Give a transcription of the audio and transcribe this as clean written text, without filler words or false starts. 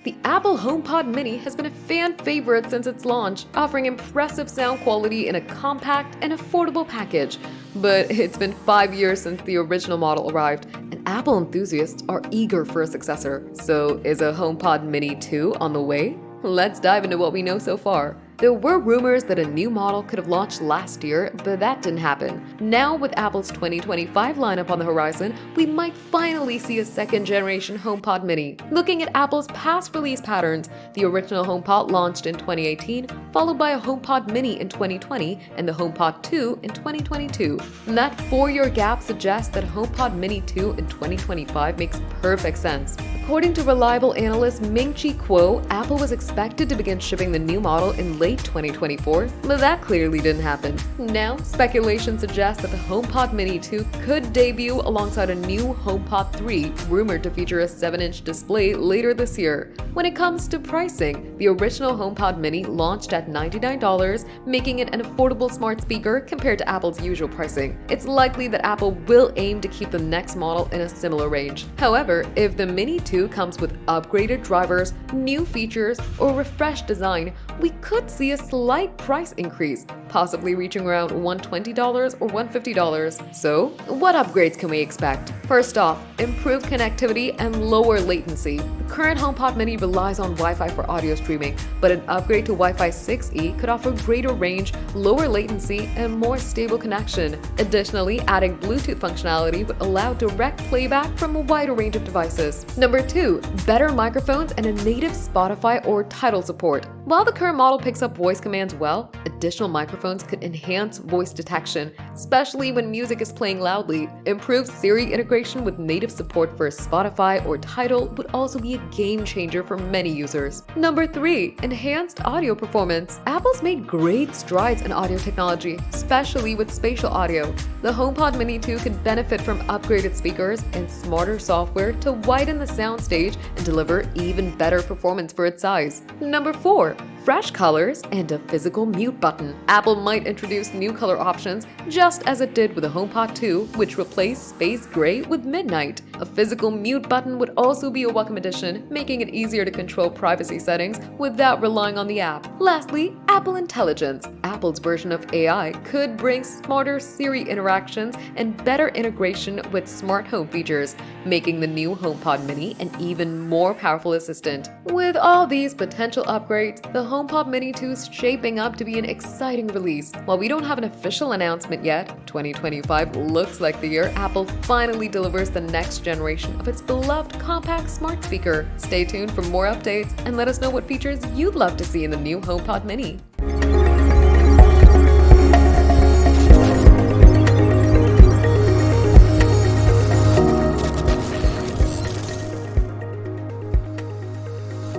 The Apple HomePod Mini has been a fan favorite since its launch, offering impressive sound quality in a compact and affordable package. But it's been 5 years since the original model arrived, and Apple enthusiasts are eager for a successor. So is a HomePod Mini 2 on the way? Let's dive into what we know so far. There were rumors that a new model could have launched last year, but that didn't happen. Now, with Apple's 2025 lineup on the horizon, we might finally see a second-generation HomePod Mini. Looking at Apple's past release patterns, the original HomePod launched in 2018, followed by a HomePod Mini in 2020 and the HomePod 2 in 2022. And that 4-year gap suggests that HomePod Mini 2 in 2025 makes perfect sense. According to reliable analyst Ming-Chi Kuo, Apple was expected to begin shipping the new model in late 2024, but that clearly didn't happen. Now, speculation suggests that the HomePod Mini 2 could debut alongside a new HomePod 3, rumored to feature a 7-inch display later this year. When it comes to pricing, the original HomePod Mini launched at $99, making it an affordable smart speaker compared to Apple's usual pricing. It's likely that Apple will aim to keep the next model in a similar range. However, if the Mini 2 comes with upgraded drivers, new features, or refreshed design, we could see a slight price increase, possibly reaching around $120 or $150. So, what upgrades can we expect? First off, improved connectivity and lower latency. The current HomePod Mini relies on Wi-Fi for audio streaming, but an upgrade to Wi-Fi 6E could offer greater range, lower latency, and more stable connection. Additionally, adding Bluetooth functionality would allow direct playback from a wider range of devices. Number 2, better microphones and a native Spotify or Tidal support. While the current model picks up voice commands well, additional microphones could enhance voice detection, especially when music is playing loudly. Improved Siri integration with native support for Spotify or Tidal would also be a game changer for many users. Number 3, enhanced audio performance. Apple's made great strides in audio technology, especially with spatial audio. The HomePod Mini 2 could benefit from upgraded speakers and smarter software to widen the soundstage and deliver even better performance for its size. Number 4, fresh colors and a physical mute button. Apple might introduce new color options, just as it did with the HomePod 2, which replaced Space Gray with Midnight. A physical mute button would also be a welcome addition, making it easier to control privacy settings without relying on the app. Lastly, Apple Intelligence. Apple's version of AI could bring smarter Siri interactions and better integration with smart home features, making the new HomePod Mini an even more powerful assistant. With all these potential upgrades, the HomePod Mini 2 is shaping up to be an exciting release. While we don't have an official announcement yet, 2025 looks like the year Apple finally delivers the next generation of its beloved compact smart speaker. Stay tuned for more updates and let us know what features you'd love to see in the new HomePod Mini.